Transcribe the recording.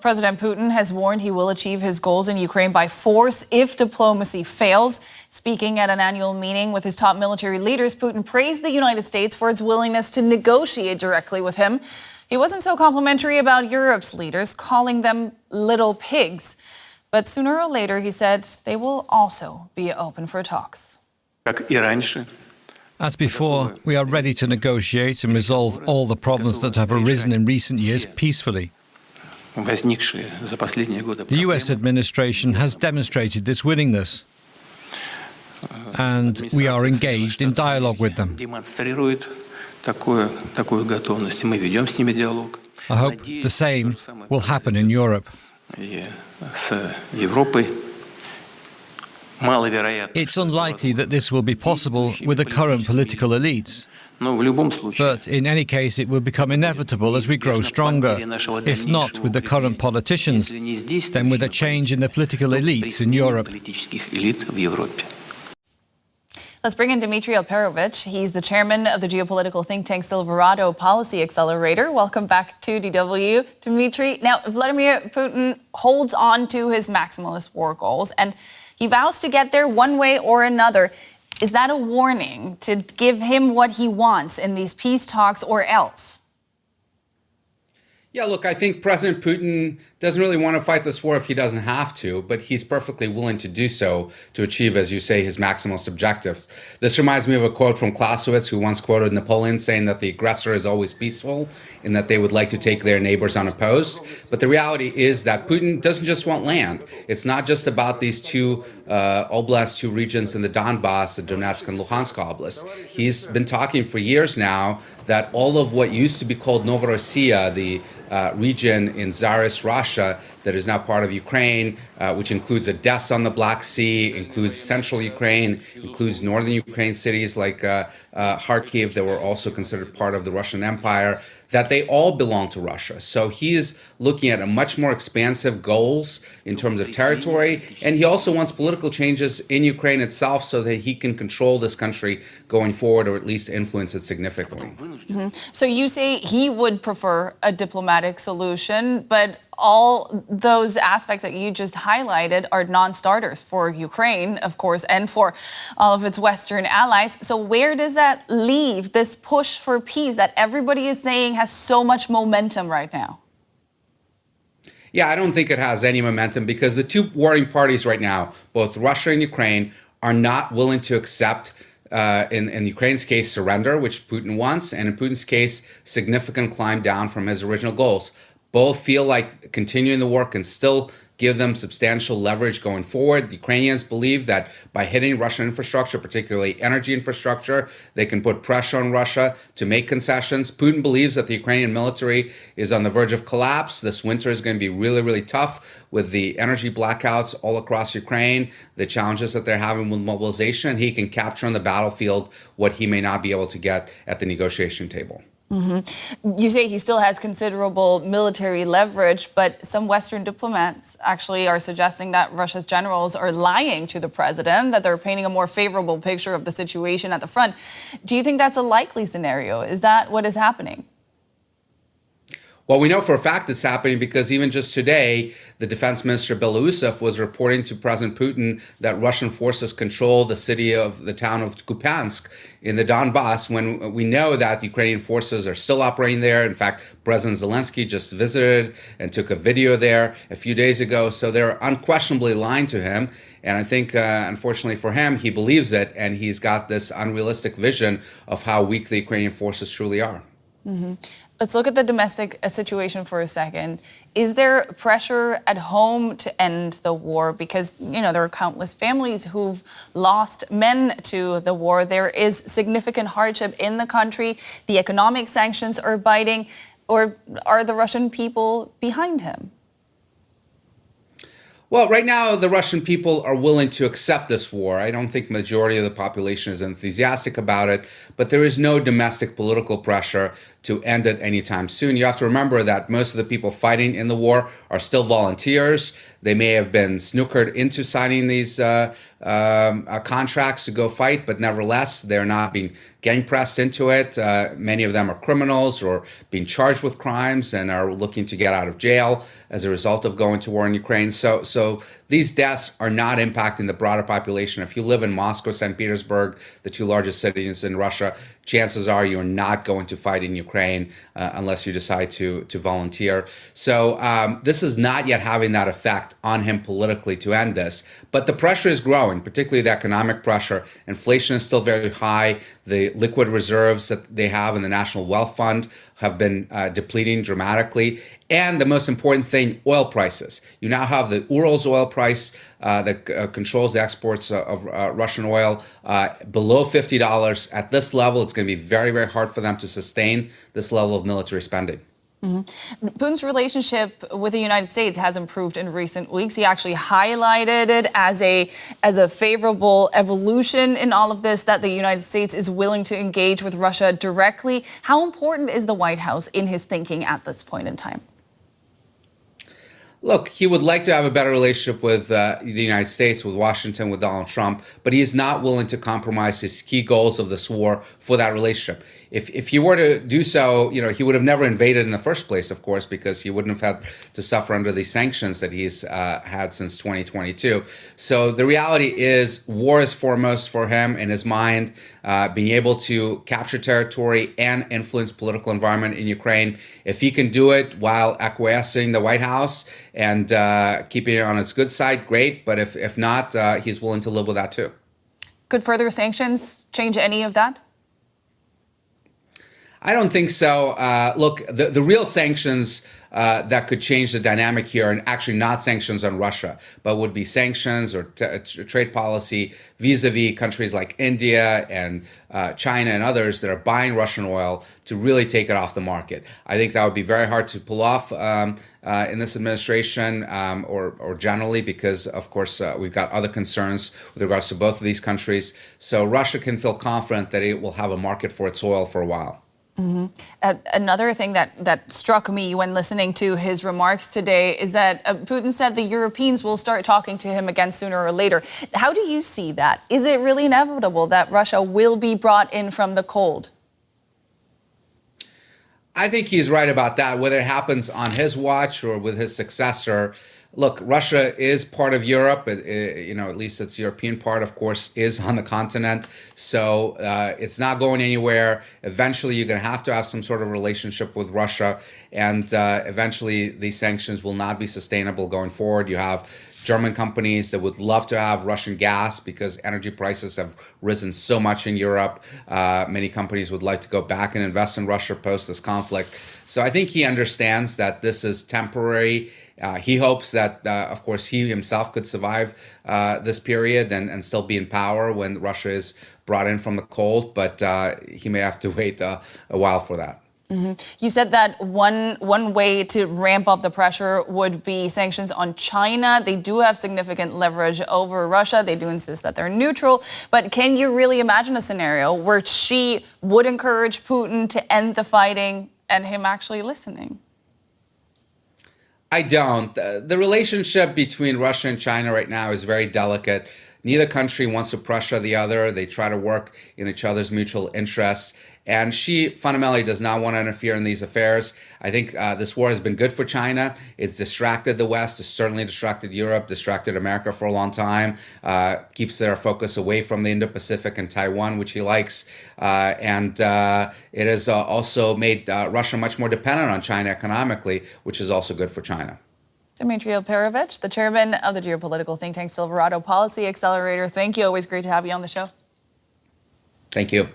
President Putin has warned he will achieve his goals in Ukraine by force if diplomacy fails. Speaking at an annual meeting with his top military leaders, Putin praised the United States for its willingness to negotiate directly with him. He wasn't so complimentary about Europe's leaders, calling them little pigs. But sooner or later, he said, they will also be open for talks. As before, we are ready to negotiate and resolve all the problems that have arisen in recent years peacefully. The US administration has demonstrated this willingness, and we are engaged in dialogue with them. I hope the same will happen in Europe. It's unlikely that this will be possible with the current political elites. But in any case, it will become inevitable as we grow stronger. If not with the current politicians, then with a change in the political elites in Europe. Let's bring in Dimitri Alperovitch. He's the chairman of the geopolitical think tank Silverado Policy Accelerator. Welcome back to DW. Dimitri, now Vladimir Putin holds on to his maximalist war goals, and he vows to get there one way or another. Is that a warning to give him what he wants in these peace talks or else? Yeah, look, I think President Putin doesn't really want to fight this war if he doesn't have to, but he's perfectly willing to do so to achieve, as you say, his maximalist objectives. This reminds me of a quote from Clausewitz, who once quoted Napoleon saying that the aggressor is always peaceful and that they would like to take their neighbors unopposed. But the reality is that Putin doesn't just want land. It's not just about these two oblasts, two regions in the Donbass, the Donetsk and Luhansk oblasts. He's been talking for years now that all of what used to be called Novorossiya, the region in Tsarist Russia that is now part of Ukraine, which includes Odessa on the Black Sea, includes central Ukraine, includes northern Ukraine cities like Kharkiv that were also considered part of the Russian Empire, that they all belong to Russia. So he's looking at a much more expansive goals in terms of territory, and he also wants political changes in Ukraine itself so that he can control this country going forward, or at least influence it significantly. Mm-hmm. So you say he would prefer a diplomatic solution, but all those aspects that you just highlighted are non-starters for Ukraine, of course, and for all of its Western allies. So where does that leave this push for peace that everybody is saying has so much momentum right now? Yeah, I don't think it has any momentum because the two warring parties right now, both Russia and Ukraine, are not willing to accept in Ukraine's case, surrender, which Putin wants, and in Putin's case, significant climb down from his original goals. Both feel like continuing the war can still give them substantial leverage going forward. The Ukrainians believe that by hitting Russian infrastructure, particularly energy infrastructure, they can put pressure on Russia to make concessions. Putin believes that the Ukrainian military is on the verge of collapse. This winter is going to be really, really tough with the energy blackouts all across Ukraine, the challenges that they're having with mobilization. He can capture on the battlefield what he may not be able to get at the negotiation table. Mm-hmm. You say he still has considerable military leverage, but some Western diplomats actually are suggesting that Russia's generals are lying to the president, that they're painting a more favorable picture of the situation at the front. Do you think that's a likely scenario? Is that what is happening? Well, we know for a fact it's happening because even just today, the defense minister Belousov was reporting to President Putin that Russian forces control the town of Kupiansk in the Donbass, when we know that Ukrainian forces are still operating there. In fact, President Zelensky just visited and took a video there a few days ago. So they're unquestionably lying to him. And I think, unfortunately for him, he believes it. And he's got this unrealistic vision of how weak the Ukrainian forces truly are. Mm-hmm. Let's look at the domestic situation for a second. Is there pressure at home to end the war? Because, there are countless families who've lost men to the war. There is significant hardship in the country. The economic sanctions are biting. Or are the Russian people behind him? Well, right now, the Russian people are willing to accept this war. I don't think majority of the population is enthusiastic about it, but there is no domestic political pressure to end it anytime soon. You have to remember that most of the people fighting in the war are still volunteers. They may have been snookered into signing these contracts to go fight, but nevertheless, they're not being gang pressed into it. Many of them are criminals or being charged with crimes and are looking to get out of jail as a result of going to war in Ukraine. So these deaths are not impacting the broader population. If you live in Moscow, St. Petersburg, the two largest cities in Russia, chances are you're not going to fight in Ukraine unless you decide to volunteer. So this is not yet having that effect on him politically to end this. But the pressure is growing, particularly the economic pressure. Inflation is still very high. The liquid reserves that they have in the National Wealth Fund have been depleting dramatically. And the most important thing, oil prices. You now have the Urals oil price that controls the exports of Russian oil below $50. At this level, it's going to be very, very hard for them to sustain this level of military spending. Mm-hmm. Putin's relationship with the United States has improved in recent weeks. He actually highlighted it as a favorable evolution in all of this, that the United States is willing to engage with Russia directly. How important is the White House in his thinking at this point in time? Look, he would like to have a better relationship with the United States, with Washington, with Donald Trump, but he is not willing to compromise his key goals of this war for that relationship. If he were to do so, he would have never invaded in the first place, of course, because he wouldn't have had to suffer under these sanctions that he's had since 2022. So the reality is war is foremost for him in his mind. Being able to capture territory and influence political environment in Ukraine. If he can do it while acquiescing the White House and keeping it on its good side, great. But if not, he's willing to live with that too. Could further sanctions change any of that? I don't think so. Look, the real sanctions that could change the dynamic here are actually not sanctions on Russia, but would be sanctions or trade policy vis-a-vis countries like India and China and others that are buying Russian oil to really take it off the market. I think that would be very hard to pull off in this administration or generally because, of course, we've got other concerns with regards to both of these countries. So Russia can feel confident that it will have a market for its oil for a while. Mm-hmm. Another thing that struck me when listening to his remarks today is that Putin said the Europeans will start talking to him again sooner or later. How do you see that? Is it really inevitable that Russia will be brought in from the cold? I think he's right about that. Whether it happens on his watch or with his successor, look, Russia is part of Europe. At least its European part, of course, is on the continent. So it's not going anywhere. Eventually, you're going to have some sort of relationship with Russia. And eventually, these sanctions will not be sustainable going forward. You have German companies that would love to have Russian gas because energy prices have risen so much in Europe. Many companies would like to go back and invest in Russia post this conflict. So I think he understands that this is temporary. He hopes that, of course, he himself could survive this period and still be in power when Russia is brought in from the cold. But he may have to wait a while for that. Mm-hmm. You said that one way to ramp up the pressure would be sanctions on China. They do have significant leverage over Russia. They do insist that they're neutral. But can you really imagine a scenario where Xi would encourage Putin to end the fighting and him actually listening? I don't. The relationship between Russia and China right now is very delicate. Neither country wants to pressure the other. They try to work in each other's mutual interests. And Xi fundamentally does not want to interfere in these affairs. I think this war has been good for China. It's distracted the West. It's certainly distracted Europe, distracted America for a long time, keeps their focus away from the Indo-Pacific and Taiwan, which he likes. And it has also made Russia much more dependent on China economically, which is also good for China. Dimitri Alperovitch, the chairman of the geopolitical think tank Silverado Policy Accelerator. Thank you. Always great to have you on the show. Thank you.